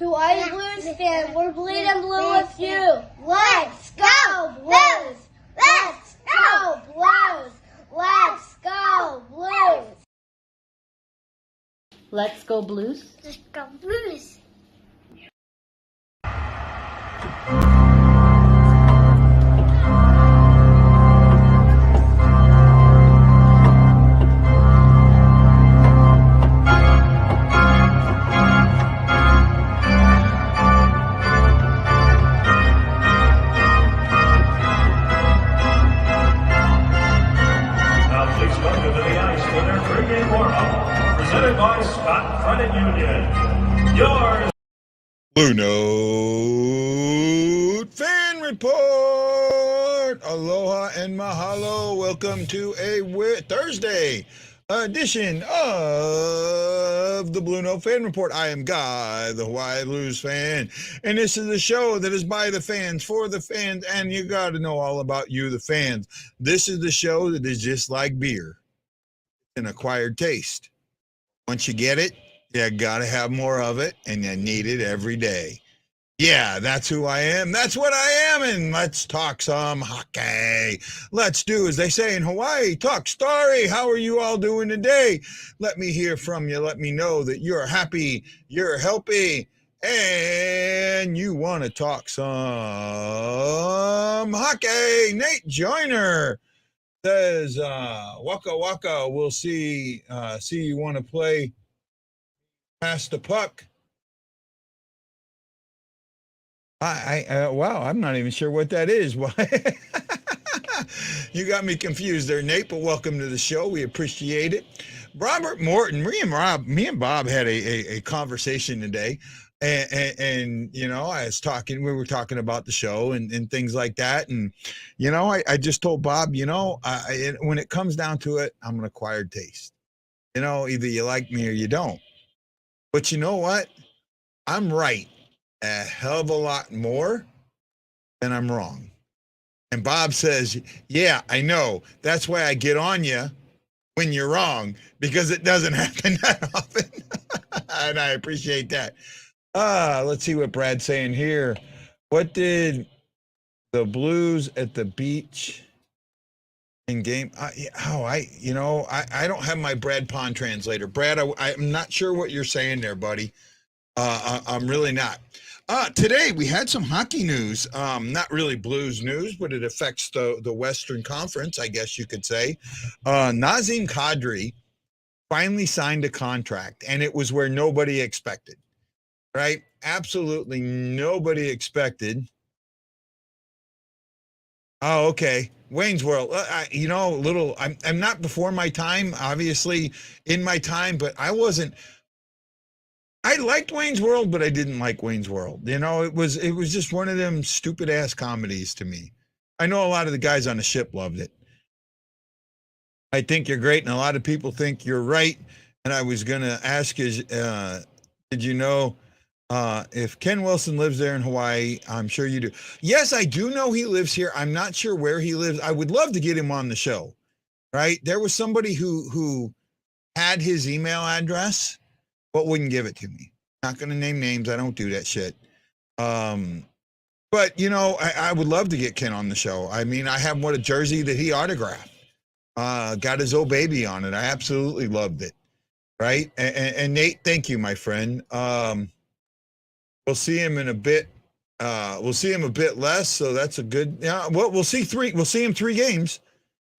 Hawaii Blues fan, we're bleeding blue with you. Let's go Blues! Let's go Blues! Let's go Blues! Let's go Blues. Let's go Blues! Presented by Scott Credit Union. Yours. BlueNote Fan Report. Aloha and mahalo. Welcome to a Thursday edition of the BlueNote Fan Report. I am Guy, the Hawaii Blues fan, and this is the show that is by the fans, for the fans, and you got to know all about you, the fans. This is the show that is just like beer, an acquired taste. Once you get it, you got to have more of it, and you need it every day. Yeah, that's who I am. That's what I am, and let's talk some hockey. Let's do, as they say in Hawaii, talk story. How are you all doing today? Let me hear from you. Let me know that you're happy, you're healthy, and you want to talk some hockey. Nate Joyner says, waka waka, we'll see you want to play pass the puck. Wow, I'm not even sure what that is. Why? You got me confused there, Nate, but welcome to the show. We appreciate it. Robert Morton, me and Bob had a conversation today. And you know, we were talking about the show and things like that. And, you know, I just told Bob, you know, when it comes down to it, I'm an acquired taste. You know, either you like me or you don't. But you know what? I'm right a hell of a lot more than I'm wrong. And Bob says, yeah, I know. That's why I get on you when you're wrong, because it doesn't happen that often. And I appreciate that. Let's see what Brad's saying here. What did the Blues at the beach in game? I don't have my Brad Pond translator. Brad, I'm not sure what you're saying there, buddy. I'm really not. Today we had some hockey news. Not really Blues news, but it affects the Western Conference, I guess you could say. Nazem Kadri finally signed a contract, and it was where nobody expected. Right? Absolutely nobody expected. Oh, okay. Wayne's World. I'm not before my time, obviously in my time, but I liked Wayne's World, but I didn't like Wayne's World. You know, it was just one of them stupid ass comedies to me. I know a lot of the guys on the ship loved it. I think you're great, and a lot of people think you're right. And I was going to ask you, did you know if Ken Wilson lives there in Hawaii? I'm sure you do. Yes, I do know he lives here. I'm not sure where he lives. I would love to get him on the show, right? There was somebody who had his email address, but wouldn't give it to me. Not going to name names. I don't do that shit. But, you know, I would love to get Ken on the show. I mean, I have a jersey that he autographed. Got his old baby on it. I absolutely loved it. Right? And Nate, thank you, my friend. We'll see him in a bit. We'll see him a bit less, so that's a good. Yeah, well, we'll see him 3 games,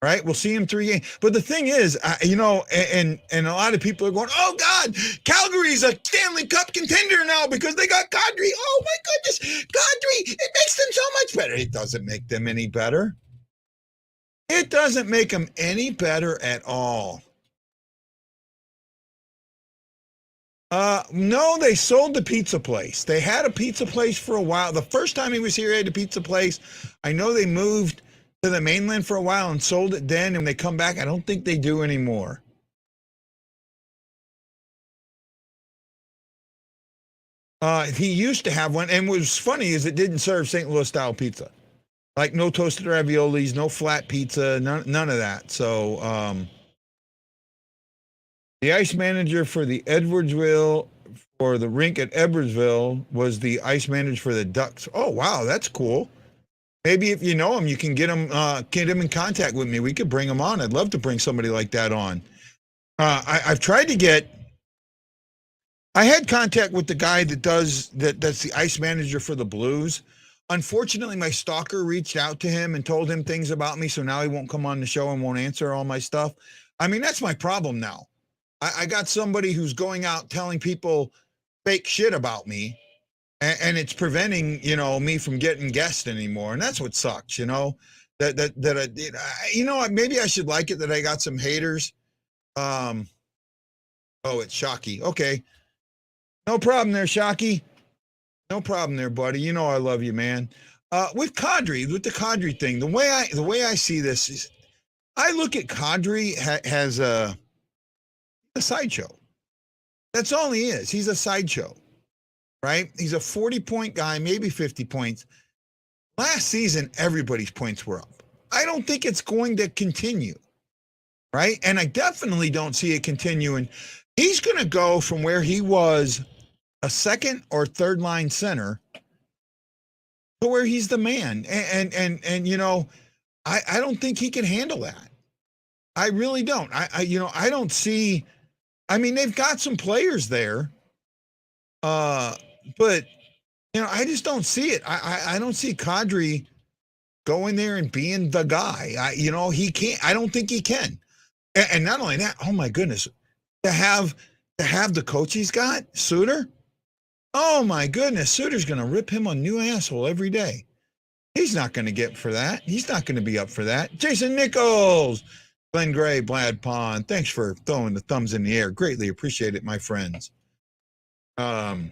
right? We'll see him 3 games. But the thing is, you know, and a lot of people are going, "Oh God, Calgary's a Stanley Cup contender now because they got Kadri." Oh my goodness, Kadri! It makes them so much better. It doesn't make them any better. It doesn't make them any better at all. No, they sold the pizza place. They had a pizza place for a while. The first time he was here, he had a pizza place. I know they moved to the mainland for a while and sold it then. And when they come back, I don't think they do anymore. He used to have one. And what was funny is it didn't serve St. Louis style pizza. Like no toasted raviolis, no flat pizza, none of that. So, the ice manager for the Edwardsville for the rink at Edwardsville, was the ice manager for the Ducks. Oh, wow, that's cool. Maybe if you know him, you can get him in contact with me. We could bring him on. I'd love to bring somebody like that on. I've tried to get. I had contact with the guy that's the ice manager for the Blues. Unfortunately, my stalker reached out to him and told him things about me, so now he won't come on the show and won't answer all my stuff. I mean, that's my problem now. I got somebody who's going out telling people fake shit about me, and it's preventing, me from getting guests anymore, and that's what sucks, maybe I should like it that I got some haters. Oh, it's Shocky. Okay. No problem there, Shocky. No problem there, buddy. You know I love you, man. With the Kadri thing, the way I see this is, I look at Kadri as a sideshow. That's all he is. He's a sideshow, right? He's a 40-point guy, maybe 50 points. Last season, everybody's points were up. I don't think it's going to continue, right? And I definitely don't see it continuing. He's going to go from where he was a second or third line center to where he's the man. And I don't think he can handle that. I really don't. I don't see, they've got some players there. But I just don't see it. I don't see Kadri going there and being the guy. He can't. I don't think he can. And not only that, oh my goodness, to have the coach he's got, Suter. Oh my goodness, Suter's going to rip him a new asshole every day. He's not going to get for that. He's not going to be up for that. Jason Nichols, Glenn Gray, Blad Pond. Thanks for throwing the thumbs in the air. Greatly appreciate it, my friends. Guy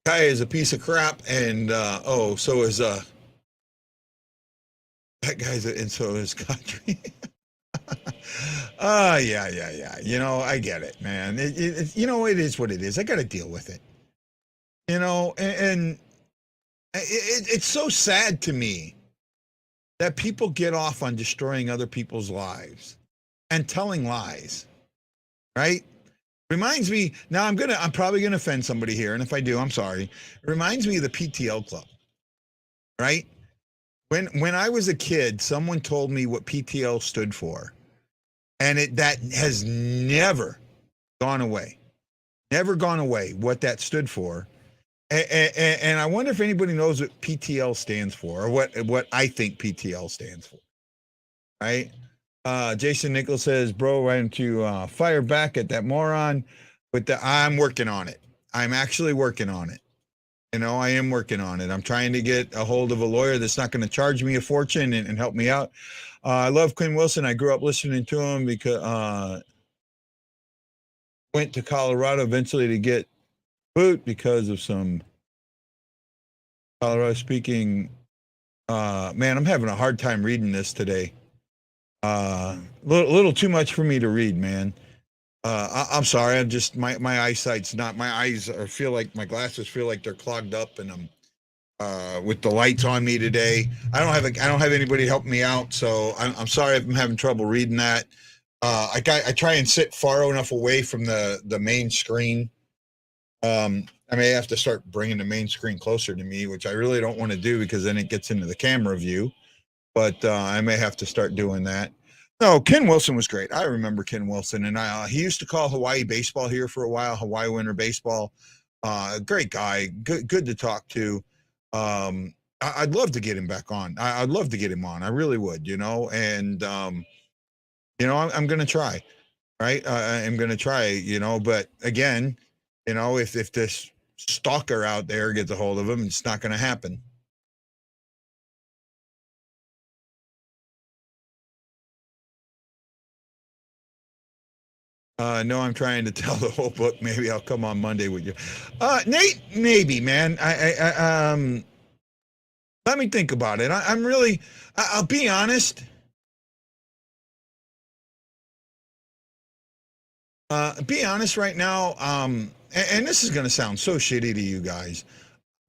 is a piece of crap, and so is that guy's, and so is Kadri. Yeah. I get it, man. It is what it is. I got to deal with it. And it's so sad to me that people get off on destroying other people's lives and telling lies, right? Reminds me, now I'm probably gonna offend somebody here, and if I do, I'm sorry. It reminds me of the PTL Club, right? When I was a kid, someone told me what PTL stood for. And that has never gone away. Never gone away, what that stood for. And I wonder if anybody knows what PTL stands for, or what I think PTL stands for. Right? Jason Nichols says, bro, why don't you fire back at that moron? I'm working on it. I'm actually working on it. I am working on it. I'm trying to get a hold of a lawyer that's not going to charge me a fortune and help me out. I love Quinn Wilson. I grew up listening to him because went to Colorado eventually to get boot because of some Colorado speaking. Man, I'm having a hard time reading this today. Little too much for me to read, man. I'm sorry. I'm just my eyesight's not. My eyes feel like my glasses feel like they're clogged up, and I'm with the lights on me today. I don't have anybody helping me out, so I'm sorry if I'm having trouble reading that. I try and sit far enough away from the main screen. I may have to start bringing the main screen closer to me, which I really don't want to do because then it gets into the camera view. But I may have to start doing that. No, Ken Wilson was great. I remember Ken Wilson, and he used to call Hawaii baseball here for a while, Hawaii Winter Baseball. Great guy, good to talk to. I'd love to get him back on. I'd love to get him on. I really would, and I'm going to try, right? I'm going to try, but again, if this stalker out there gets a hold of him, it's not going to happen. No, I'm trying to tell the whole book. Maybe I'll come on Monday with you. Nate, maybe, man. Let me think about it. I'll be honest. Be honest right now. And this is going to sound so shitty to you guys.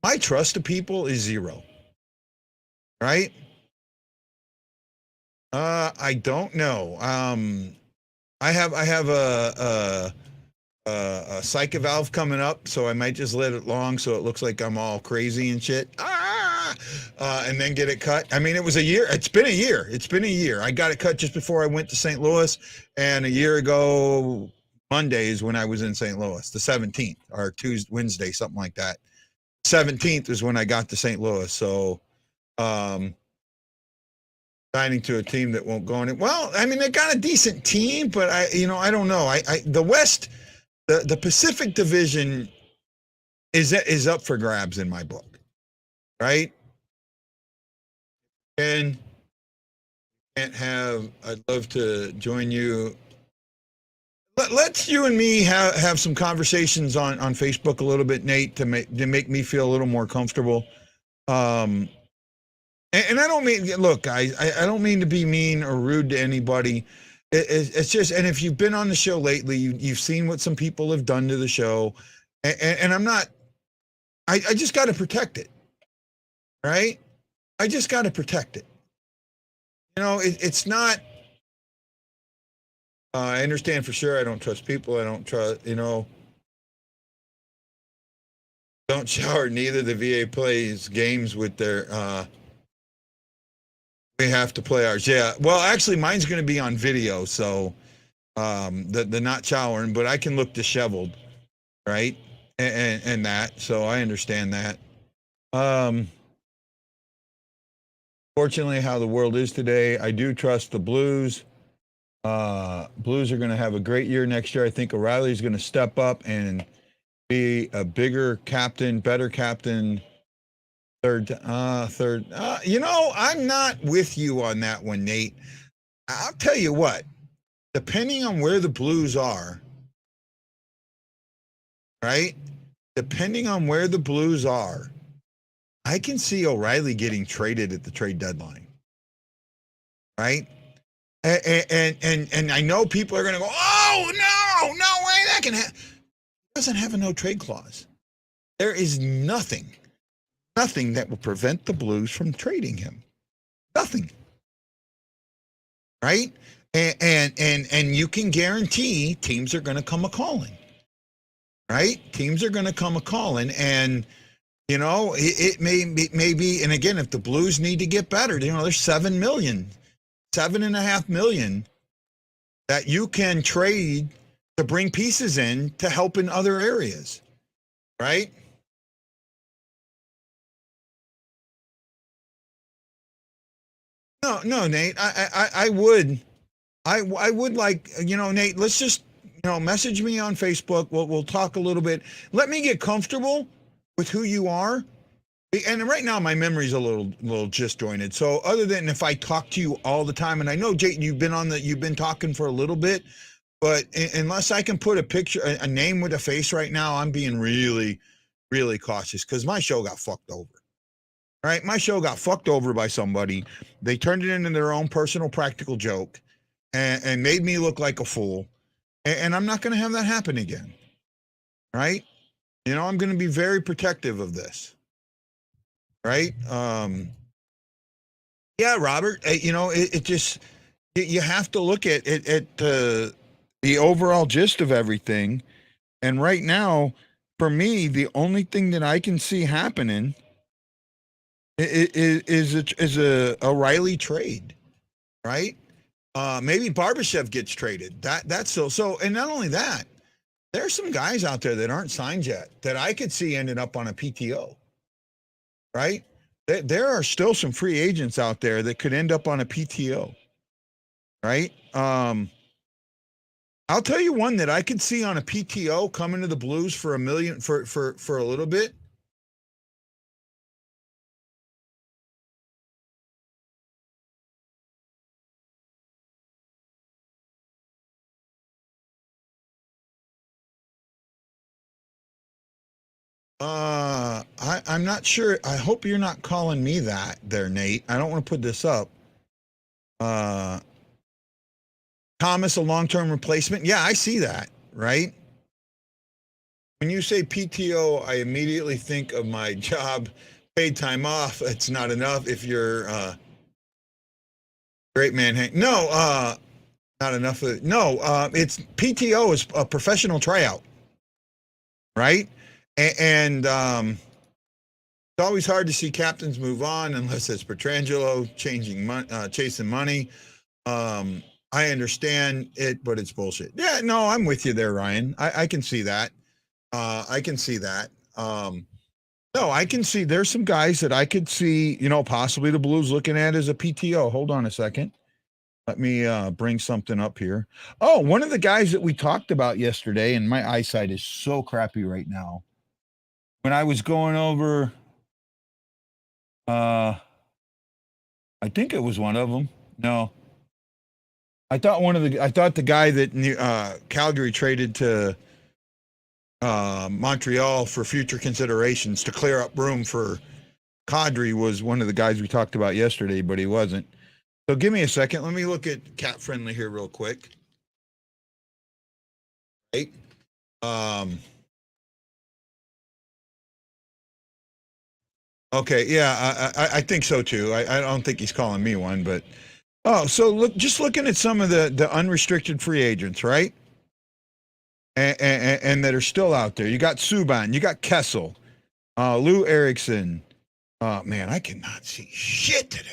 My trust of people is 0. Right? I don't know. I have a Psych Valve coming up, so I might just let it long so it looks like I'm all crazy and shit. And then get it cut. I mean, it was a year. It's been a year. It's been a year. I got it cut just before I went to St. Louis, and a year ago, Mondays when I was in St. Louis, the 17th or Tuesday, Wednesday, something like that. 17th is when I got to St. Louis. So, signing to a team that won't go in it. Well, I mean, they got a decent team, but I don't know. The West, the Pacific Division is up for grabs in my book, right? And I'd love to join you. Let's you and me have some conversations on Facebook a little bit, Nate, to make me feel a little more comfortable. And I don't mean, look, guys, I don't mean to be mean or rude to anybody. It's just, and if you've been on the show lately, you've seen what some people have done to the show, and I'm not. I just got to protect it, right? I just got to protect it. It's not. I understand for sure. I don't trust people. I don't trust. Don't shower. Neither the VA plays games with their. We have to play ours. Yeah. Well, actually, mine's going to be on video, so the not showering, but I can look disheveled, right? And that. So I understand that. Fortunately, how the world is today, I do trust the Blues. Blues are going to have a great year next year. I think O'Reilly's going to step up and be a bigger captain, better captain. Third. I'm not with you on that one, Nate. I'll tell you what, depending on where the Blues are, right? Depending on where the Blues are, I can see O'Reilly getting traded at the trade deadline, right? And I know people are going to go, oh, no way, that can happen. Doesn't have a no trade clause. There is nothing that will prevent the Blues from trading him. Nothing. Right? And you can guarantee teams are going to come a-calling. Right? Teams are going to come a-calling, and it may be, and again, if the Blues need to get better, there's $7.5 million that you can trade to bring pieces in to help in other areas, right? No, Nate. I would like, Nate. Let's just message me on Facebook. We'll talk a little bit. Let me get comfortable with who you are. And right now my memory's a little disjointed. So other than if I talk to you all the time, and I know, Jake, you've been talking for a little bit, but unless I can put a picture, a name with a face right now, I'm being really, really cautious because my show got fucked over. Right? My show got fucked over by somebody. They turned it into their own personal practical joke and made me look like a fool. And I'm not going to have that happen again. Right? I'm going to be very protective of this. Right? Yeah, Robert, it just, you have to look at the overall gist of everything. And right now, for me, the only thing that I can see happening is a O'Reilly trade, right? Maybe Barbashev gets traded. That's so. And not only that, there's some guys out there that aren't signed yet that I could see ending up on a PTO, right? There are still some free agents out there that could end up on a PTO, right? I'll tell you one that I could see on a PTO coming to the Blues for $1 million for a little bit. I'm not sure. I hope you're not calling me that there, Nate. I don't want to put this up. Thomas, a long-term replacement. Yeah, I see that, right? When you say PTO, I immediately think of my job, paid time off. It's not enough if you're great man. No, not enough. No, it's PTO is a professional tryout. right? And it's always hard to see captains move on unless it's Petrangelo chasing money. I understand it, but it's bullshit. Yeah, no, I'm with you there, Ryan. I can see that. I can see that. No, I can see there's some guys that I could see, possibly the Blues looking at as a PTO. Hold on a second. Let me bring something up here. Oh, one of the guys that we talked about yesterday, and my eyesight is so crappy right now. When I was going over, I think it was one of them. No, I thought the guy that Calgary traded to Montreal for future considerations to clear up room for Kadri was one of the guys we talked about yesterday, but he wasn't. So give me a second. Let me look at Cat Friendly here real quick. Right. Okay. Yeah, I think so too. I don't think he's calling me one, but so just looking at some of the unrestricted free agents, right? And that are still out there. You got Subban, you got Kessel, Lou Erickson. Man, I cannot see shit today.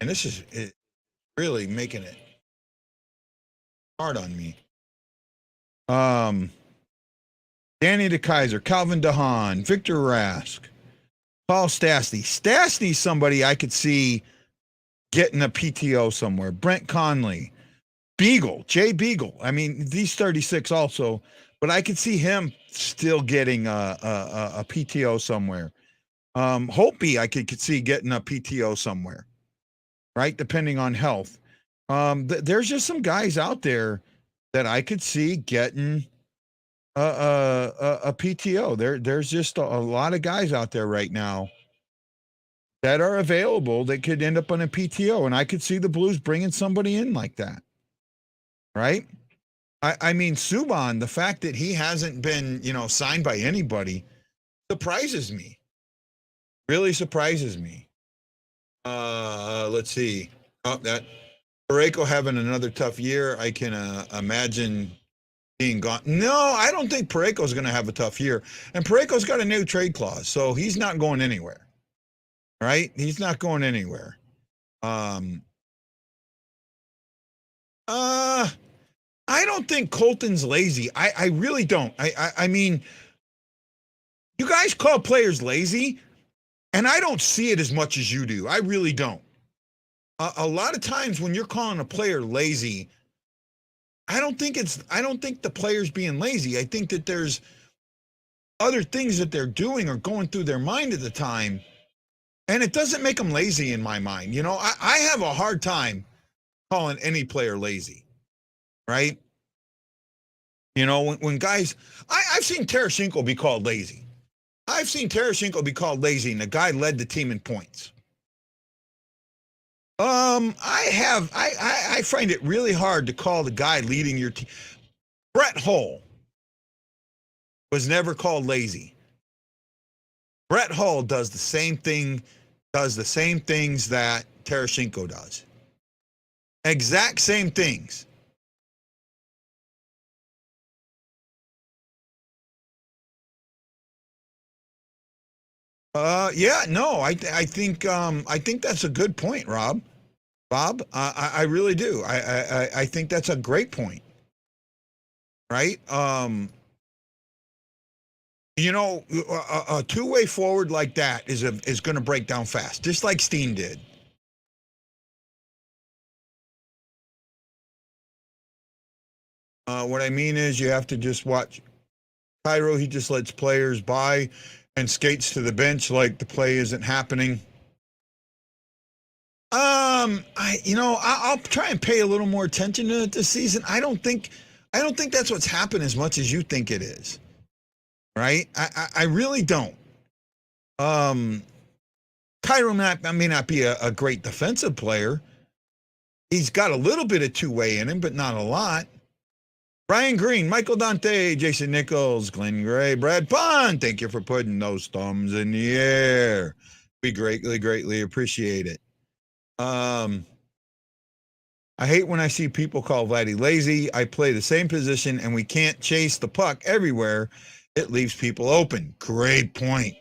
And this is really making it hard on me. Danny DeKaiser, Calvin DeHaan, Victor Rask, Paul Stastny. Stastny's somebody I could see getting a PTO somewhere. Brent Conley, Beagle, Jay Beagle. I mean, these 36 also, but I could see him still getting a PTO somewhere. Holtby, I could see getting a PTO somewhere, right? Depending on health. There's just some guys out there that I could see getting a PTO. There's just a lot of guys out there right now that are available that could end up on a PTO, and I could see the Blues bringing somebody in like that, right? I mean, Subban, the fact that he hasn't been, signed by anybody surprises me. Really surprises me. Let's see. Oh, that Parayko having another tough year. I can imagine being gone. No, I don't think Parayko's going to have a tough year. And Parayko's got a new trade clause, so he's not going anywhere. Right? He's not going anywhere. I don't think Colton's lazy. I really don't. I mean, you guys call players lazy, and I don't see it as much as you do. I really don't. A lot of times when you're calling a player lazy, I don't think the player's being lazy. I think that there's other things that they're doing or going through their mind at the time, and it doesn't make them lazy in my mind. I have a hard time calling any player lazy, right? When guys, I've seen Tarasenko be called lazy. I've seen Tarasenko be called lazy, and the guy led the team in points. I find it really hard to call the guy leading your team. Brett Hull was never called lazy. Brett Hull does the same things that Tarasenko does. Exact same things. I think that's a good point, Bob. I really do. I think that's a great point. Right? A two-way forward like that is going to break down fast, just like Steen did. What I mean is you have to just watch Cairo. He just lets players by and skates to the bench like the play isn't happening. I'll try and pay a little more attention to it this season. I don't think that's what's happened as much as you think it is. Right? I really don't. Cairo may not be a great defensive player. He's got a little bit of two-way in him, but not a lot. Brian Green, Michael Dante, Jason Nichols, Glenn Gray, Brad Pond, thank you for putting those thumbs in the air. We greatly, greatly appreciate it. I hate when I see people call Vladdy lazy. I play the same position and we can't chase the puck everywhere. It leaves people open. Great point.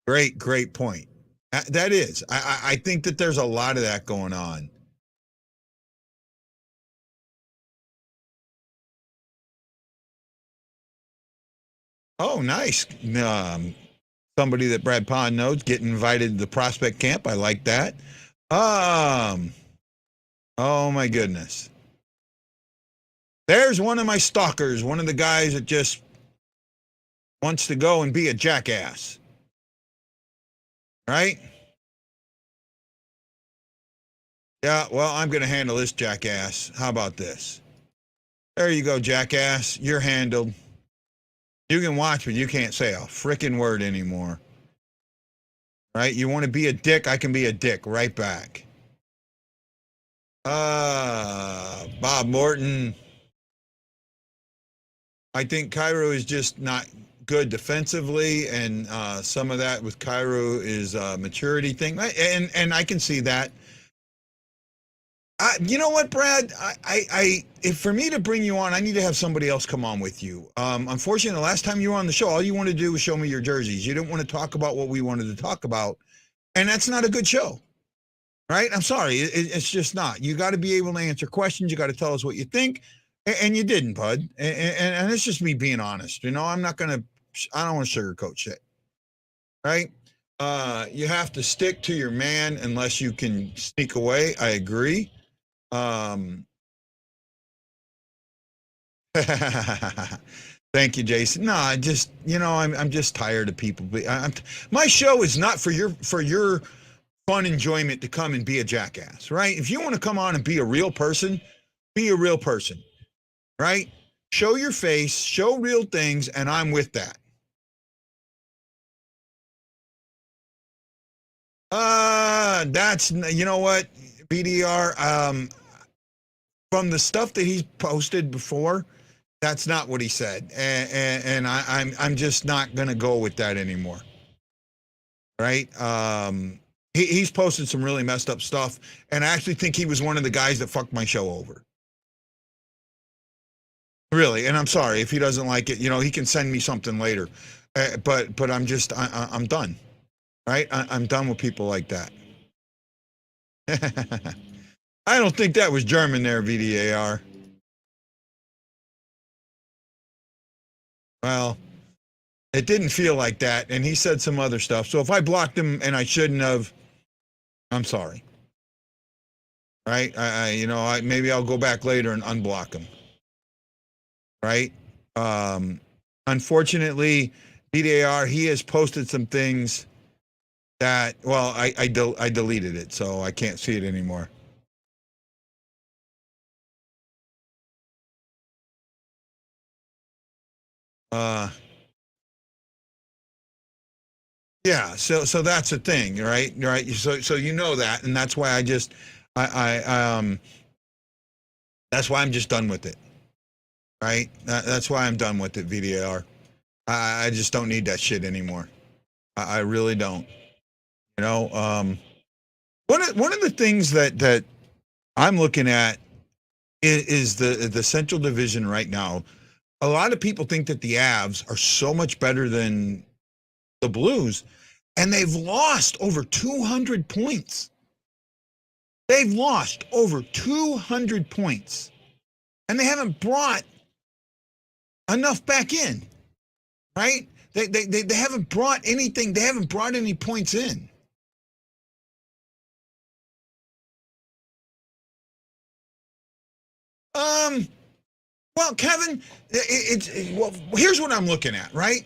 Great point. That is. I think that there's a lot of that going on. Oh, nice. Somebody that Brad Pond knows getting invited to the prospect camp. I like that. Oh my goodness. There's one of my stalkers, one of the guys that just wants to go and be a jackass. Right? Yeah, well, I'm going to handle this jackass. How about this? There you go, jackass. You're handled. You can watch, but you can't say a frickin' word anymore. Right? You want to be a dick? I can be a dick right back. Bob Morton. I think Cairo is just not good defensively, and some of that with Cairo is a maturity thing, and I can see that. You know what, Brad? If for me to bring you on, I need to have somebody else come on with you. Unfortunately, the last time you were on the show, all you wanted to do was show me your jerseys. You didn't want to talk about what we wanted to talk about, and that's not a good show, right? I'm sorry, it's just not. You got to be able to answer questions. You got to tell us what you think, and you didn't, bud. And it's just me being honest. You know, I don't want to sugarcoat shit, right? You have to stick to your man unless you can sneak away. I agree. Thank you, Jason. No, I just, I'm just tired of people. My show is not for your fun enjoyment to come and be a jackass, right? If you want to come on and be a real person, right? Show your face, show real things, and I'm with that. That's, you know what, BDR, from the stuff that he's posted before, that's not what he said, and I'm just not gonna go with that anymore. Right? He's posted some really messed up stuff, and I actually think he was one of the guys that fucked my show over. Really, and I'm sorry if he doesn't like it. He can send me something later, but I'm just I'm done. Right? I'm done with people like that. I don't think that was German there, VDAR. Well, it didn't feel like that, and he said some other stuff. So if I blocked him and I shouldn't have, I'm sorry. Right? Maybe I'll go back later and unblock him. Right? Unfortunately, VDAR, he has posted some things that, well, I deleted it, so I can't see it anymore. Yeah, so that's the thing, right? So you know that, and that's why that's why I'm just done with it. Right? That's why I'm done with it, VDR. I just don't need that shit anymore. I really don't. One of the things that I'm looking at is the Central Division right now. A lot of people think that the Avs are so much better than the Blues, and they've lost over 200 points. They've lost over 200 points, and they haven't brought enough back in, right? They haven't brought anything. They haven't brought any points in. Well, Kevin, here's what I'm looking at, right?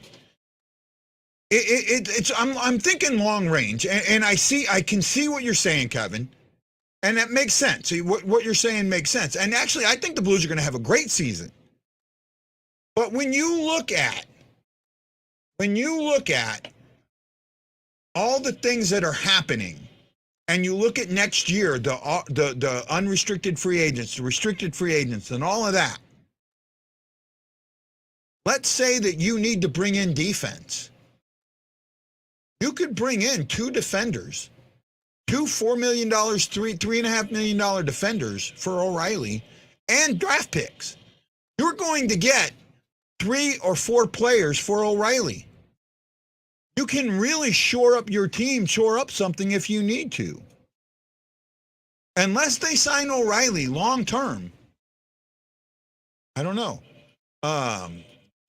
I'm thinking long range, and I can see what you're saying, Kevin, and that makes sense. What you're saying makes sense, and actually, I think the Blues are going to have a great season. But when you look at all the things that are happening, and you look at next year, the unrestricted free agents, the restricted free agents, and all of that. Let's say that you need to bring in defense. You could bring in two defenders, two $4 million, $3.5 million defenders for O'Reilly and draft picks. You're going to get 3 or 4 players for O'Reilly. You can really shore up your team, shore up something if you need to. Unless they sign O'Reilly long term. I don't know.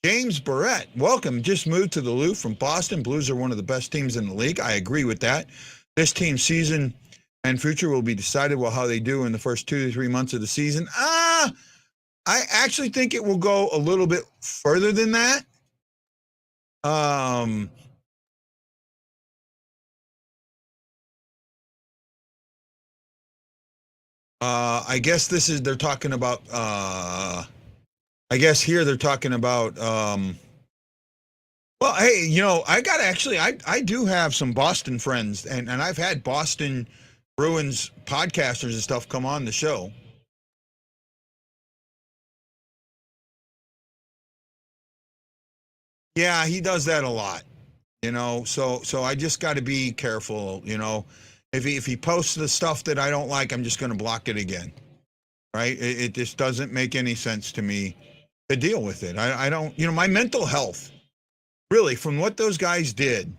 James Barrett, welcome. Just moved to the Lou from Boston. Blues are one of the best teams in the league. I agree with that. This team's season and future will be decided by how they do in the first 2 to 3 months of the season. I actually think it will go a little bit further than that. I guess they're talking about, I guess here they're talking about, well, hey, I do have some Boston friends, and I've had Boston Bruins podcasters and stuff come on the show. Yeah, he does that a lot, so I just got to be careful, if he posts the stuff that I don't like, I'm just going to block it again, right? It just doesn't make any sense to me to deal with it. I don't, my mental health, really, from what those guys did,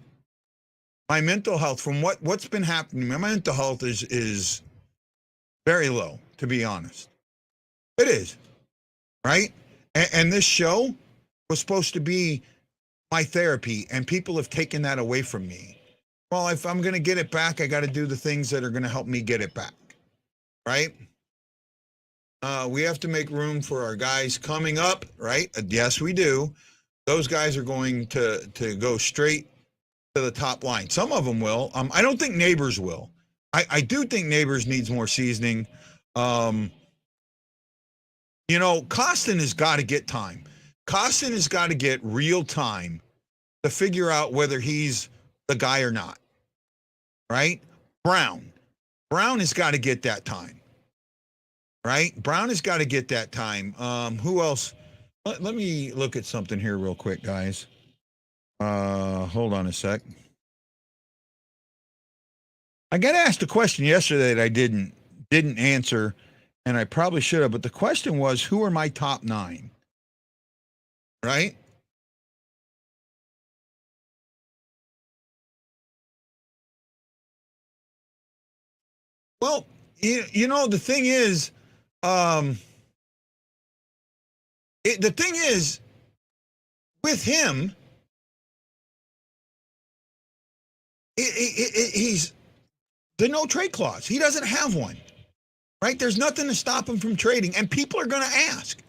my mental health, from what's been happening, my mental health is very low, to be honest. It is, right? And this show was supposed to be my therapy, and people have taken that away from me. Well, if I'm going to get it back, I got to do the things that are going to help me get it back, right? We have to make room for our guys coming up, right? Yes, we do. Those guys are going to go straight to the top line. Some of them will. I don't think Neighbors will. I do think Neighbors needs more seasoning. Costin has got to get time. Costin has got to get real time to figure out whether he's the guy or not. Right? Brown has got to get that time. Right? Brown has got to get that time. Who else? Let me look at something here real quick, guys. Hold on a sec. I got asked a question yesterday that I didn't answer, and I probably should have, but the question was, who are my top 9? Right? Well, the thing is, with him, he's the no trade clause. He doesn't have one, right? There's nothing to stop him from trading, and people are going to ask.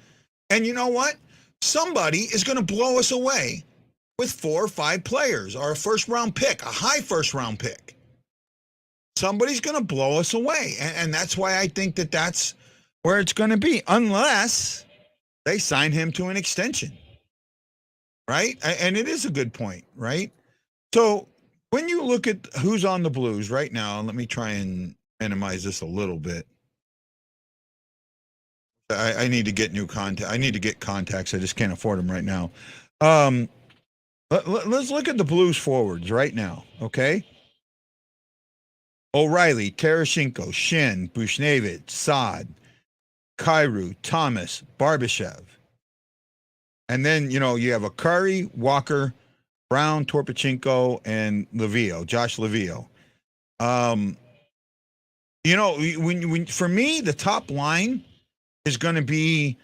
And you know what? Somebody is going to blow us away with 4 or 5 players, or a first-round pick, a high first-round pick. Somebody's going to blow us away. And that's why I think that's where it's going to be, unless they sign him to an extension, right? And it is a good point, right? So when you look at who's on the Blues right now, let me try and minimize this a little bit. I need to get new contact. I need to get contacts. I just can't afford them right now. Let's look at the Blues forwards right now, okay? O'Reilly, Tarasenko, Shin, Buchnevich, Saad, Kyrou, Thomas, Barbashev. And then, you have Akari, Walker, Brown, Torpachenko, and Josh Levio. When for me, the top line is going to be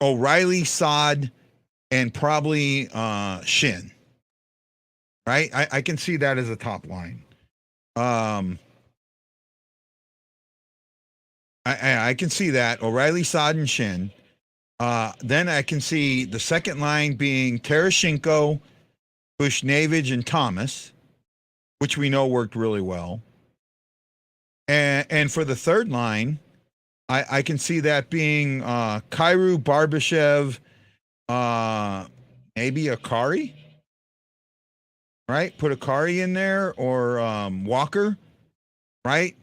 O'Reilly, Saad, and probably Shin. Right? I can see that as a top line. I can see that. O'Reilly, Saad, and Shin. Then I can see the second line being Tarasenko, Buchnevich, and Thomas, which we know worked really well. And for the third line, I can see that being Kyrou, Barbashev, maybe Akari. Right? Put Akari in there, or Walker. Right?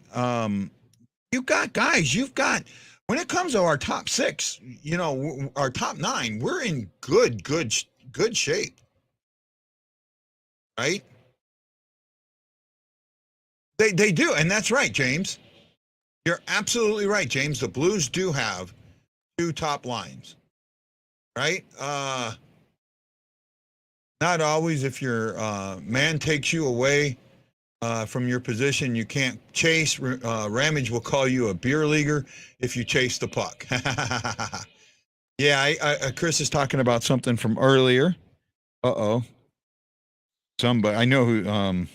You've got guys. When it comes to our top 6, our top 9, we're in good shape. right? They do, and that's right, James. You're absolutely right, James. The Blues do have two top lines, right? Not always. If your man takes you away from your position, you can't chase. Ramage will call you a beer leaguer if you chase the puck. Yeah, Chris is talking about something from earlier. Uh-oh. Somebody, I know who,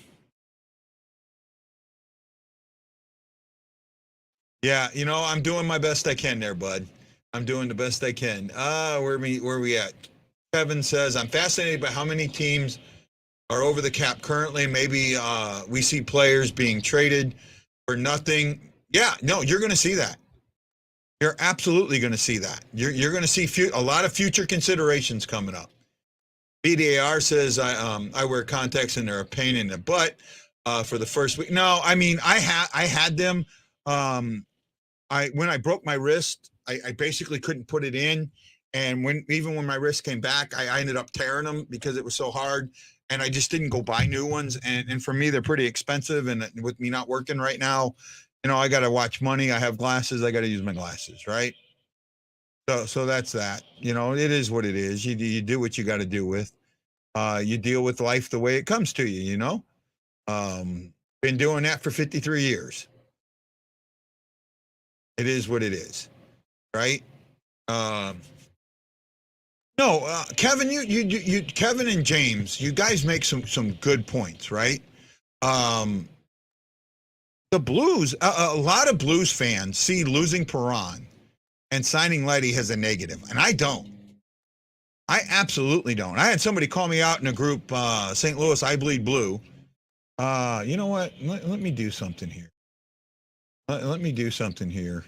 yeah, I'm doing my best I can there, bud. I'm doing the best I can. Where we at? Kevin says, I'm fascinated by how many teams are over the cap currently. Maybe we see players being traded for nothing. Yeah, no, you're going to see that. You're absolutely going to see that. You're going to see a lot of future considerations coming up. BDAR says I wear contacts and they're a pain in the butt for the first week. No, I mean I had them. When I broke my wrist, I basically couldn't put it in, and even when my wrist came back, I ended up tearing them because it was so hard, and I just didn't go buy new ones. And for me, they're pretty expensive, and with me not working right now, I got to watch money. I have glasses. I got to use my glasses, right? So that's that. It is what it is. You do what you got to do with. You deal with life the way it comes to you. Been doing that for 53 years. It is what it is, right? No, Kevin, you, Kevin and James, you guys make some good points, right? The Blues, a lot of Blues fans see losing Perron and signing Letty as a negative, and I don't. I absolutely don't. I had somebody call me out in a group, St. Louis, I Bleed Blue. You know what? Let me do something here. Let me do something here.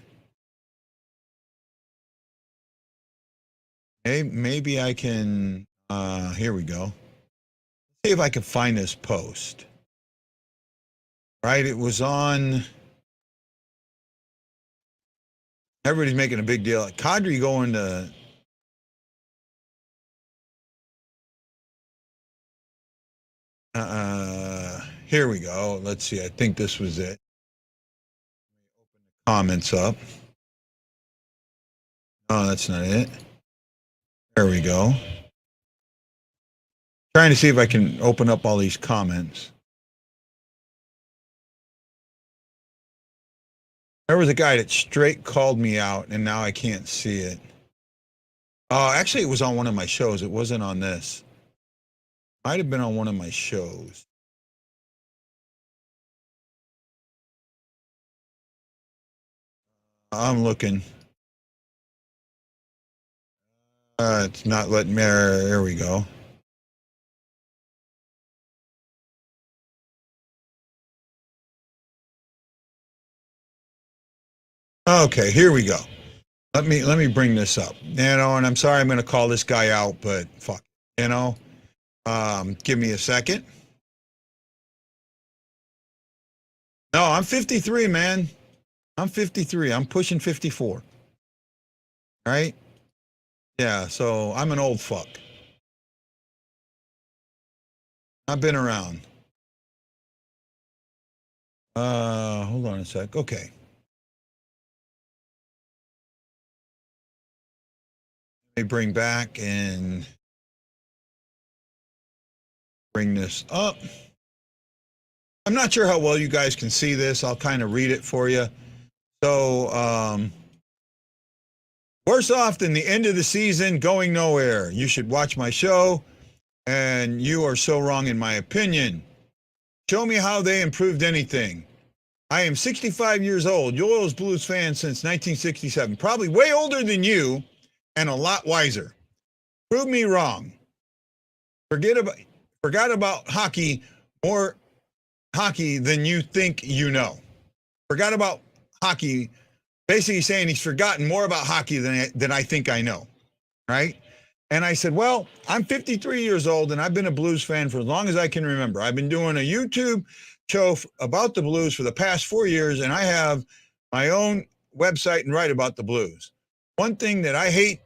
Maybe I can, here we go. See if I can find this post. Right, it was on, everybody's making a big deal. Kadri going to, here we go. Let's see, I think this was it. Open the comments up. Oh, that's not it. There we go. Trying to see if I can open up all these comments. There was a guy that straight called me out, and now I can't see it. Actually, it was on one of my shows. It wasn't on this. Might have been on one of my shows. I'm looking. It's not letting me. There we go. Okay, here we go. Let me bring this up. And I'm sorry I'm going to call this guy out, but fuck, give me a second. No, I'm 53, man. I'm 53. I'm pushing 54. Right? Yeah, so I'm an old fuck. I've been around. Hold on a sec. Okay. Let me bring back and bring this up. I'm not sure how well you guys can see this. I'll kind of read it for you. So, worse off than the end of the season, going nowhere. You should watch my show, and you are so wrong in my opinion. Show me how they improved anything. I am 65 years old, Yoils Blues fan since 1967, probably way older than you and a lot wiser. Prove me wrong. Forgot about hockey, more hockey than you think you know. Forgot about hockey, basically saying he's forgotten more about hockey than I think I know, right? And I said, well, I'm 53 years old, and I've been a Blues fan for as long as I can remember. I've been doing a YouTube show about the Blues for the past 4 years, and I have my own website and write about the Blues. One thing that I hate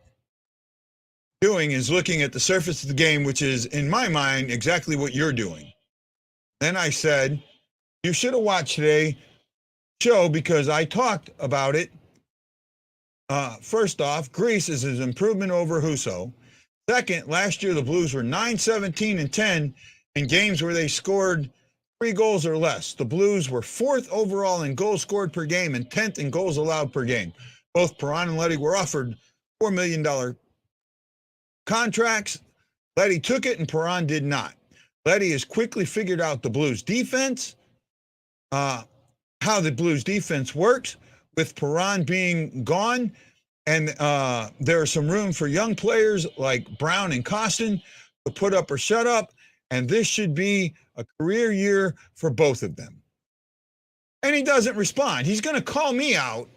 doing is looking at the surface of the game, which is, in my mind, exactly what you're doing. Then I said, you should have watched today's show because I talked about it. First off, Greece is his improvement over Huso. Second, last year the Blues were 9-17-10 in games where they scored 3 goals or less. The Blues were 4th overall in goals scored per game and 10th in goals allowed per game. Both Perron and Leddy were offered $4 million contracts. Leddy took it and Perron did not. Leddy has quickly figured out the Blues defense, how the Blues defense works with Perron being gone. And there's some room for young players like Brown and Costin to put up or shut up. And this should be a career year for both of them. And he doesn't respond. He's going to call me out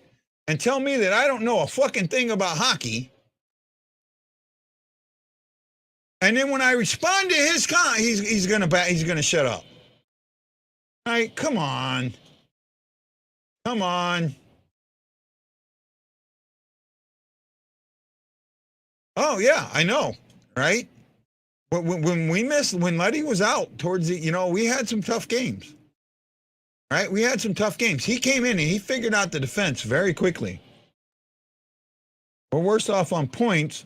and tell me that I don't know a fucking thing about hockey. And then when I respond to his he's going to shut up. All right, come on. Come on. Oh, yeah, I know, right? When Leddy was out towards the, we had some tough games, right? We had some tough games. He came in and he figured out the defense very quickly. We're worse off on points,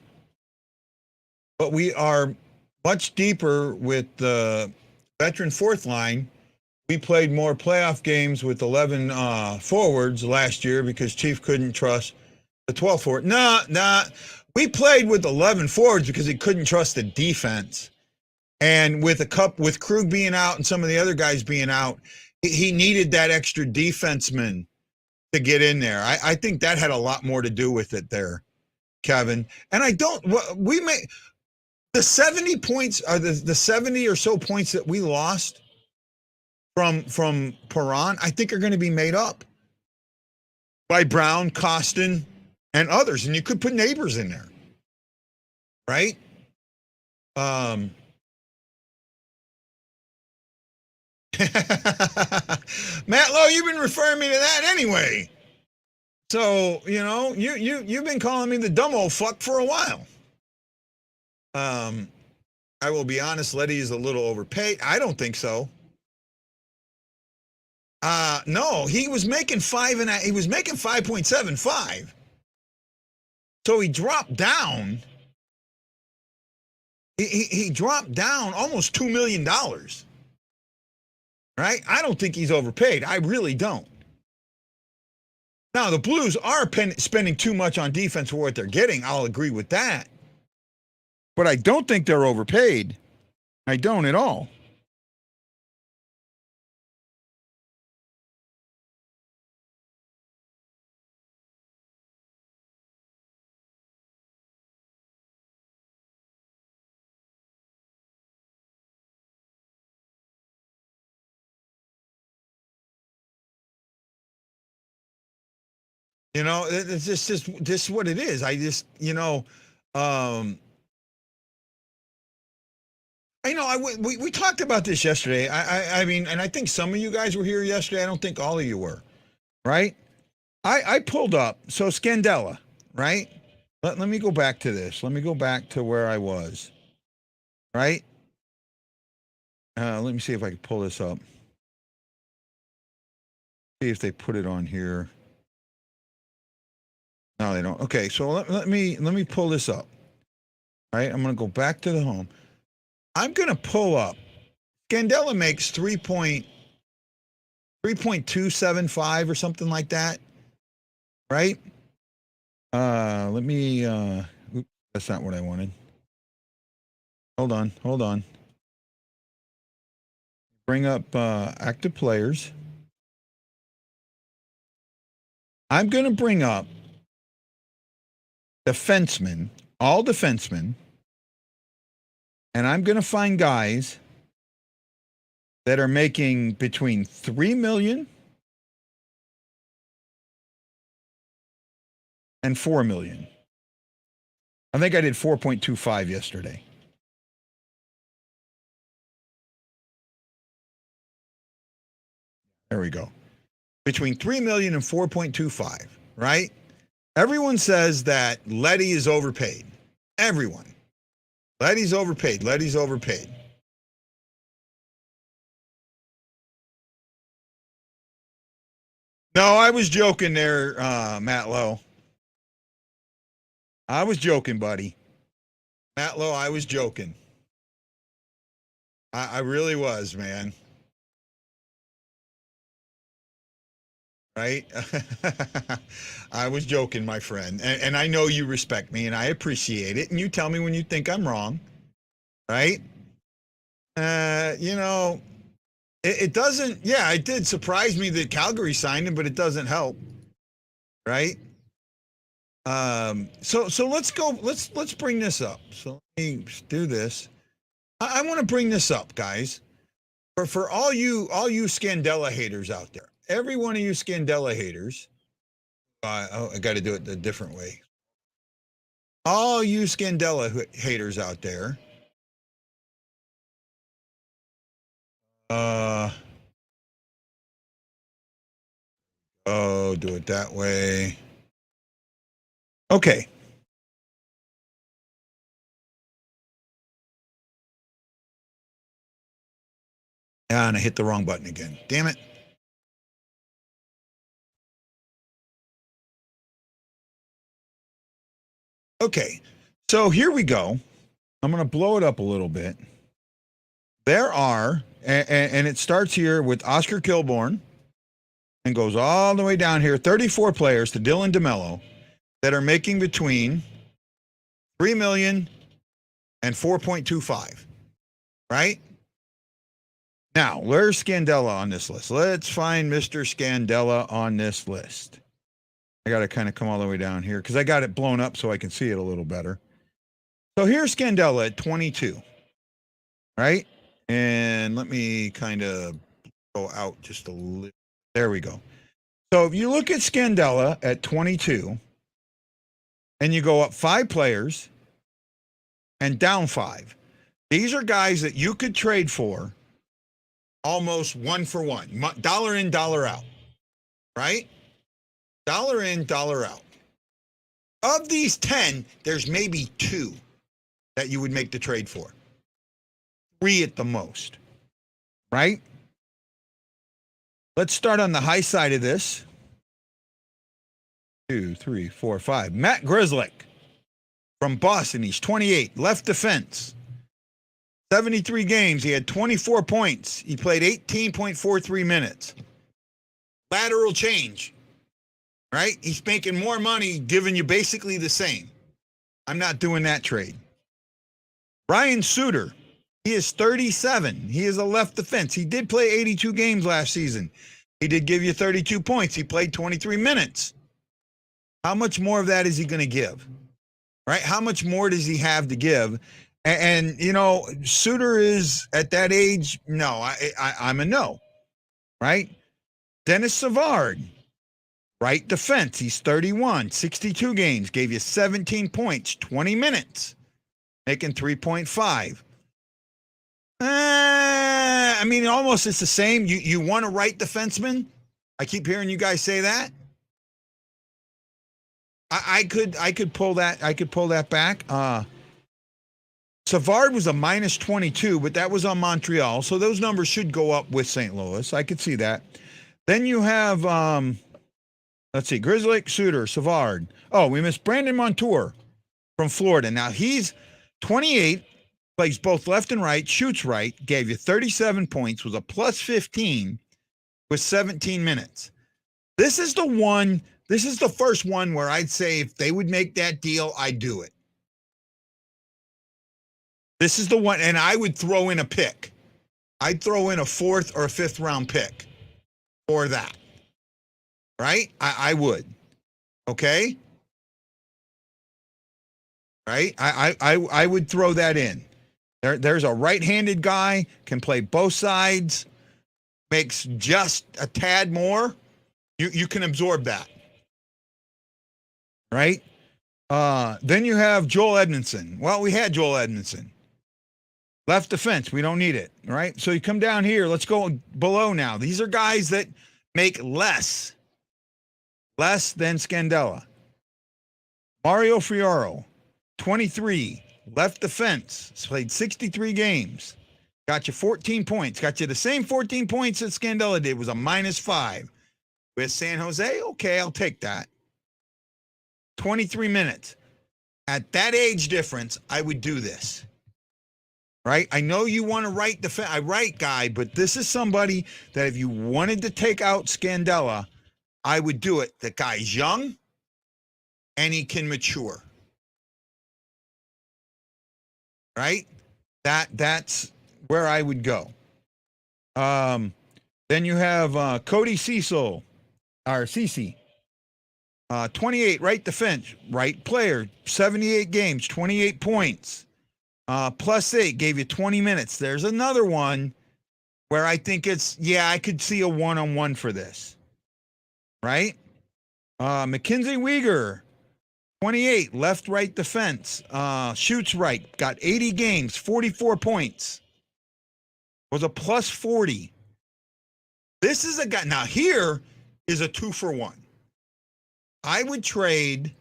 but we are much deeper with the veteran fourth line. We played more playoff games with 11 forwards last year because Chief couldn't trust the 12 forward. Nah. We played with 11 forwards because he couldn't trust the defense. And with Krug being out and some of the other guys being out, he needed that extra defenseman to get in there. I think that had a lot more to do with it there, Kevin. And we made the 70 points, or the 70 or so points that we lost from Perron, I think are going to be made up by Brown, Costin, and others. And you could put Neighbors in there, right? Matt Lowe, you've been referring me to that anyway. So, you've been calling me the dumb old fuck for a while. I will be honest, Leddy is a little overpaid. I don't think so. No, he was making 5.75. So he dropped down. He dropped down almost $2 million. Right? I don't think he's overpaid. I really don't. Now, the Blues are spending too much on defense for what they're getting. I'll agree with that. But I don't think they're overpaid. I don't at all. It's just what it is. We talked about this yesterday. I mean, and I think some of you guys were here yesterday. I don't think all of you were, right? I pulled up. So Scandella, right? Let me go back to this. Let me go back to where I was, right? Let me see if I can pull this up. See if they put it on here. No, they don't. Okay, so let me pull this up. All right, I'm going to go back to the home. I'm going to pull up. Scandella makes 3.275 or something like that. Right? Let me oops, that's not what I wanted. Hold on. Bring up active players. I'm going to bring up defensemen, all defensemen, and I'm going to find guys that are making between $3 million and $4 million. I think I did 4.25 yesterday. There we go. Between $3 million and 4.25, right? Everyone says that Leddy is overpaid. Everyone. Leddy's overpaid. No, I was joking there, Matt Lowe. I was joking, buddy. Matt Lowe, I was joking. I really was, man. Right? I was joking, my friend. And I know you respect me, and I appreciate it. And you tell me when you think I'm wrong. Right? You know, it doesn't, yeah, it did surprise me that Calgary signed him, but it doesn't help. Right? So let's go, let's bring this up. So let me do this. I want to bring this up, guys. For all you Scandella haters out there, every one of you Scandella haters, I got to do it a different way. All you Scandella haters out there, do it that way. Okay. And I hit the wrong button again. Damn it. Okay. So here we go. I'm going to blow it up a little bit. There are, and it starts here with Oscar Kilborn and goes all the way down here, 34 players to Dylan DeMello that are making between $3 million and 4.25, right? Now, where's Scandella on this list? Let's find Mr. Scandella on this list. I got to kind of come all the way down here because I got it blown up so I can see it a little better. So here's Scandella at 22, right? And let me kind of go out just a little. There we go. So if you look at Scandella at 22 and you go up 5 players and down 5, these are guys that you could trade for almost 1 for 1, dollar in, dollar out, right? Dollar in, dollar out. Of these 10, there's maybe 2 that you would make the trade for. 3 at the most, right? Let's start on the high side of this. 2, 3, 4, 5. Matt Grzelcyk from Boston. He's 28, left defense. 73 games. He had 24 points. He played 18.43 minutes. Lateral change, right? He's making more money, giving you basically the same. I'm not doing that trade. Ryan Suter, he is 37. He is a left defense. He did play 82 games last season. He did give you 32 points. He played 23 minutes. How much more of that is he going to give? Right? How much more does he have to give? And you know, Suter is at that age, no, I'm a no, right? Dennis Savard, right defense. He's 31, 62 games, gave you 17 points, 20 minutes, making 3.5. I mean, almost it's the same. You want a right defenseman? I keep hearing you guys say that. I could pull that. I could pull that back. Savard was a minus 22, but that was on Montreal, so those numbers should go up with St. Louis. I could see that. Then you have, let's see, Grzelcyk, Suter, Savard. Oh, we missed Brandon Montour from Florida. Now he's 28, plays both left and right, shoots right, gave you 37 points, was a plus 15 with 17 minutes. This is the one. This is the first one where I'd say if they would make that deal, I'd do it. This is the one, and I would throw in a pick. I'd throw in a 4th or a 5th round pick for that. Right? I would. Okay? Right? I would throw that in. There's a right-handed guy, can play both sides, makes just a tad more. You can absorb that. Right? Then you have Joel Edmondson. Well, we had Joel Edmondson. Left defense, we don't need it, right? So you come down here, let's go below now. These are guys that make less than Scandella. Mario Fioro, 23, left defense, played 63 games, got you 14 points, got you the same 14 points that Scandella did, was a minus 5 with San Jose. Okay, I'll take that. 23 minutes. At that age difference, I would do this. Right? I know you want to write I write guy, but this is somebody that if you wanted to take out Scandella, I would do it. The guy's young and he can mature. Right? That's where I would go. Then you have Cody Cecil, or Cece. 28, right defense, right player, 78 games, 28 points. +8, gave you 20 minutes. There's another one where I think I could see a one-on-one for this. Right? Mackenzie Weegar, 28, left-right defense. Shoots right, got 80 games, 44 points. Was a +40. This is a guy. Now, here is a 2-for-1. I would trade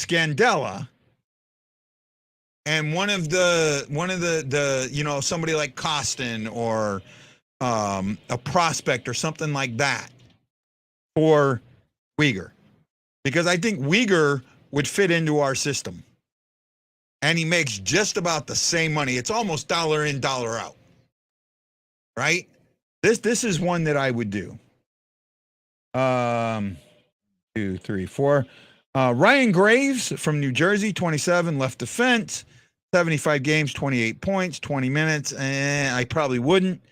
Scandella and one of the somebody like Costin or a prospect or something like that for Weegar, because I think Weegar would fit into our system, and he makes just about the same money. It's almost dollar in, dollar out, right? This is one that I would do. 2, 3, 4. Ryan Graves from New Jersey, 27, left defense, 75 games, 28 points, 20 minutes. I probably wouldn't.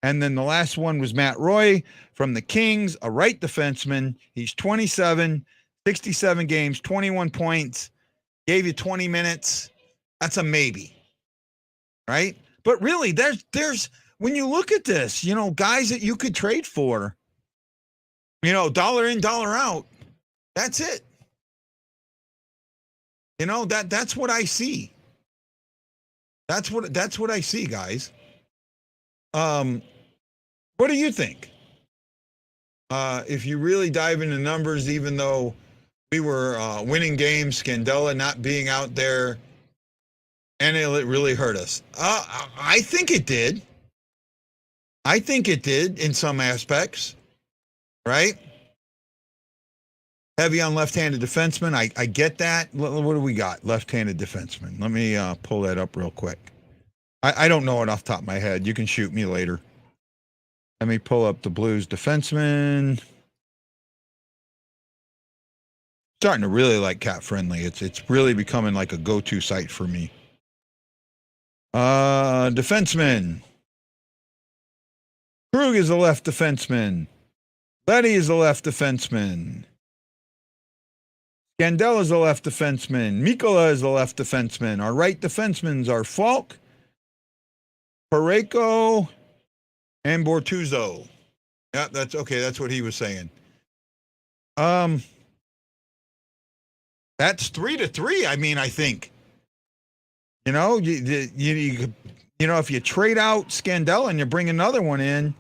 And then the last one was Matt Roy from the Kings, a right defenseman. He's 27, 67 games, 21 points, gave you 20 minutes. That's a maybe, right? But really, there's when you look at this, guys that you could trade for, dollar in, dollar out. That's it. That's what I see. That's what I see, guys. What do you think? If you really dive into numbers, even though we were winning games, Scandella not being out there, and it really hurt us. I think it did. I think it did in some aspects, right? Heavy on left-handed defenseman. I get that. What do we got? Left-handed defenseman. Let me pull that up real quick. I don't know it off the top of my head. You can shoot me later. Let me pull up the Blues defenseman. Starting to really like Cat Friendly. It's really becoming like a go-to site for me. Defenseman. Krug is a left defenseman. Letty is a left defenseman. Scandella is a left defenseman. Mikkola is a left defenseman. Our right defensemen are Falk, Parayko, and Bortuzzo. Yeah, that's okay. That's what he was saying. That's 3-3. I mean, I think. If you trade out Scandella and you bring another one in,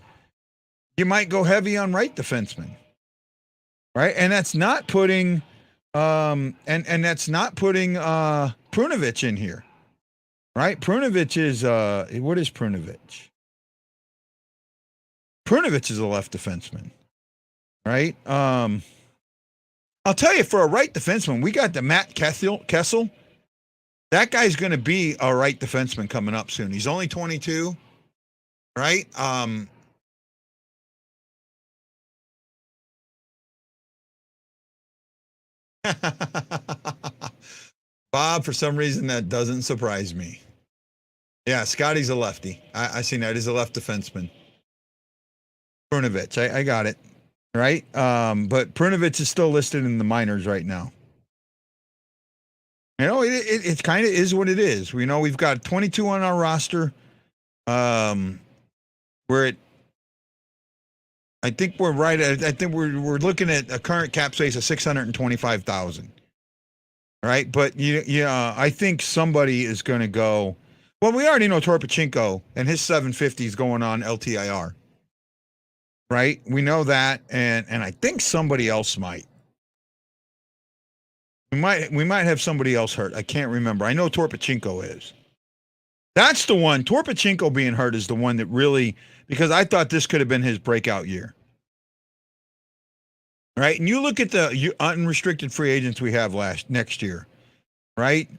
you might go heavy on right defenseman, right? And that's not putting, and that's not putting Prunovich in here, right? Prunovich is what is Prunovich? Prunovich is a left defenseman, right? I'll tell you, for a right defenseman, we got the Matt Kessel. That guy's going to be a right defenseman coming up soon. He's only 22, right? Bob, for some reason, that doesn't surprise me. Yeah, Scotty's a lefty. I seen that. He's a left defenseman. Prunovich, I got it, right? But Prunovich is still listed in the minors right now. It kind of is what it is. We've got 22 on our roster. I think we're right at. I think we're looking at a current cap space of 625,000. Right, but I think somebody is going to go. Well, we already know Torpachenko and his 750 is going on LTIR. Right, we know that, and I think somebody else might. We might have somebody else hurt. I can't remember. I know Torpachenko is. That's the one. Torpachenko being hurt is the one that really, because I thought this could have been his breakout year. right? And you look at the unrestricted free agents we have next year, right?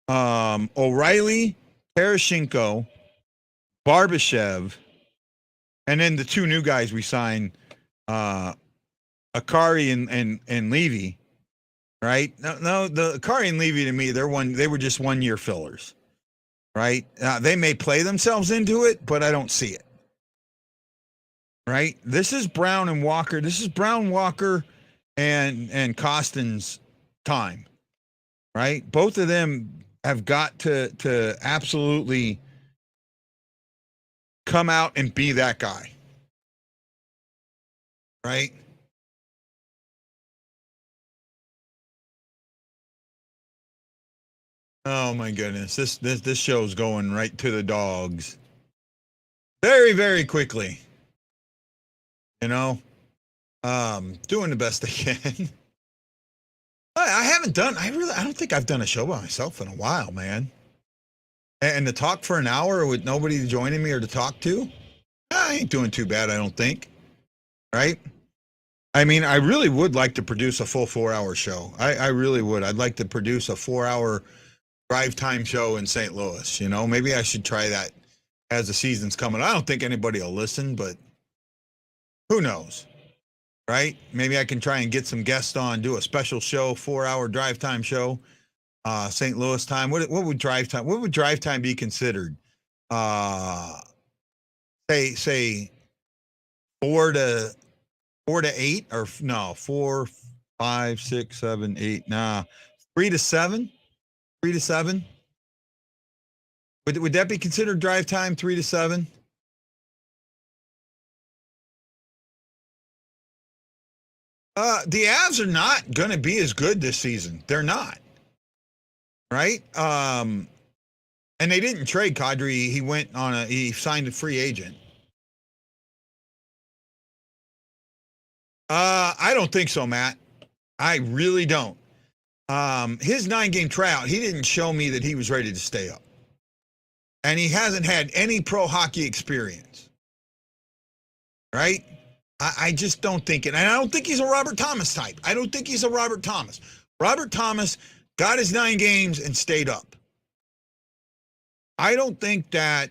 O'Reilly, Parashinko, Barbashev, and then the two new guys we signed, Akari and Levy, right? No, the Akari and Levy to me, they were just 1 year fillers, right? They may play themselves into it, but I don't see it. Right? This is Brown and Walker. This is Brown, Walker, and Costin's time. Right? Both of them have got to absolutely come out and be that guy. Right? Oh my goodness. This show's going right to the dogs. Very, very quickly. You know? Doing the best I can. I don't think I've done a show by myself in a while, man. And to talk for an hour with nobody joining me or to talk to, I ain't doing too bad, I don't think. Right? I mean, I really would like to produce a full 4-hour show. I really would. I'd like to produce a 4-hour drive time show in St. Louis. You know, maybe I should try that as the season's coming. I don't think anybody will listen, but who knows? Right? Maybe I can try and get some guests on, do a special show, 4-hour drive time show, St. Louis time. What would drive time? What would drive time be considered? Say 4 to 8, or no, 4, 5, 6, 7, 8. Nah, 3 to 7. 3 to 7. Would that be considered drive time? 3 to 7. The Avs are not going to be as good this season. They're not. Right? And they didn't trade Kadri. He signed a free agent. I don't think so, Matt. I really don't. His 9-game tryout, he didn't show me that he was ready to stay up. And he hasn't had any pro hockey experience. Right? I just don't think it. And I don't think he's a Robert Thomas type. I don't think he's a Robert Thomas. Robert Thomas got his 9 games and stayed up. I don't think that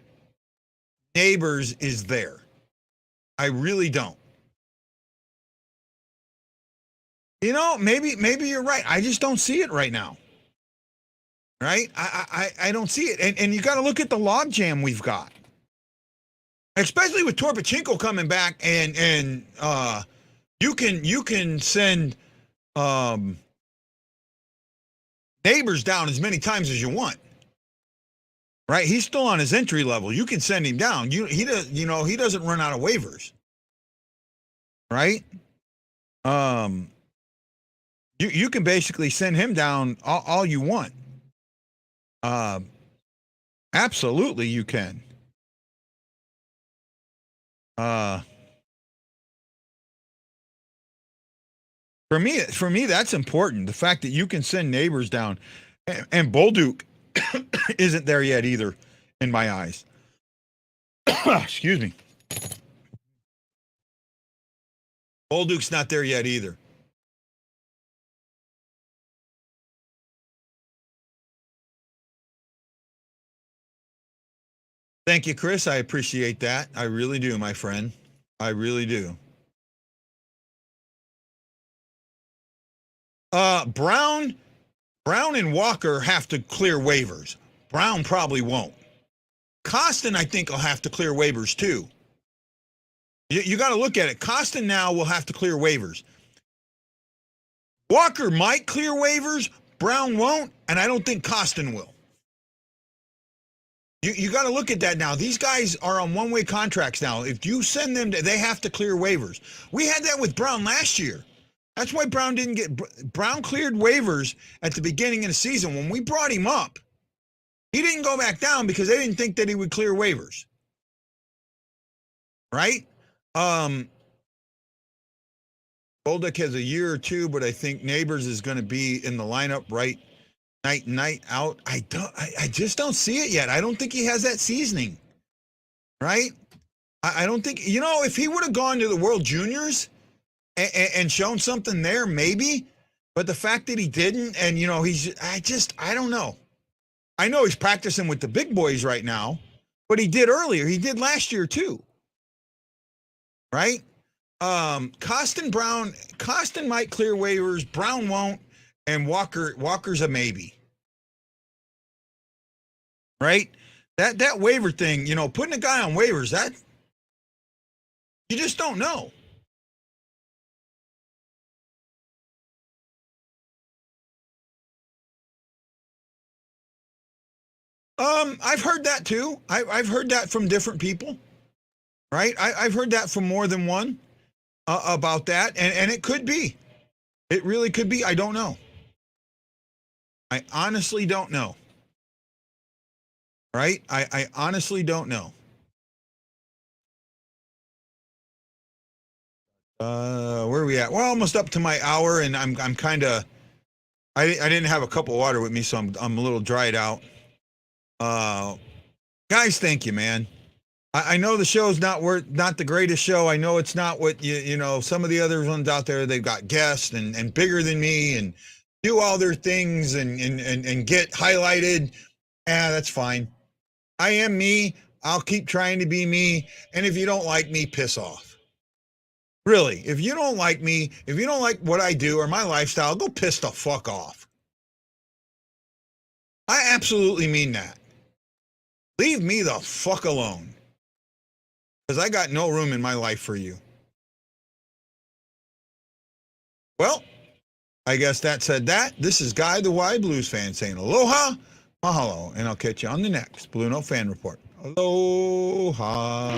Neighbors is there. I really don't. You know, maybe you're right. I just don't see it right now. Right? I don't see it. And you got to look at the logjam we've got. Especially with Torpachenko coming back, and you can send Neighbors down as many times as you want. Right? He's still on his entry level. You can send him down. He doesn't run out of waivers. Right? You can basically send him down all you want. Absolutely you can. For me, that's important. The fact that you can send Neighbors down, and Bolduc isn't there yet either, in my eyes. Excuse me. Bolduc's not there yet either. Thank you, Chris. I appreciate that. I really do, my friend. I really do. Brown and Walker have to clear waivers. Brown probably won't. Costin, I think, will have to clear waivers too. You got to look at it. Costin now will have to clear waivers. Walker might clear waivers. Brown won't, and I don't think Costin will. You got to look at that now. These guys are on one-way contracts now. If you send them, they have to clear waivers. We had that with Brown last year. That's why Brown cleared waivers at the beginning of the season. When we brought him up, he didn't go back down because they didn't think that he would clear waivers. Right? Bolduc has a year or two, but I think Neighbors is going to be in the lineup right night out. I just don't see it yet. I don't think he has that seasoning. Right? I don't think, if he would have gone to the World Juniors and shown something there, maybe. But the fact that he didn't, and I don't know. I know he's practicing with the big boys right now, but he did earlier. He did last year too, right? Costin might clear waivers, Brown won't, and Walker's a maybe, right? That waiver thing, putting a guy on waivers, that you just don't know. I've heard that too. I've heard that from different people, right? I've heard that from more than one about that, and it could be. It really could be. I don't know. I honestly don't know. Right? I honestly don't know. Where are we at? We're almost up to my hour, and I'm kind of. I didn't have a cup of water with me, so I'm a little dried out. Guys, thank you, man. I know the show's not the greatest show. I know it's not what some of the other ones out there. They've got guests and bigger than me and do all their things and get highlighted. That's fine. I am me. I'll keep trying to be me. And if you don't like me, piss off. Really, if you don't like me, if you don't like what I do or my lifestyle, go piss the fuck off. I absolutely mean that. Leave me the fuck alone. Because I got no room in my life for you. Well, I guess that said that. This is Guy the Y Blues fan saying aloha, mahalo, and I'll catch you on the next Blue Note Fan Report. Aloha.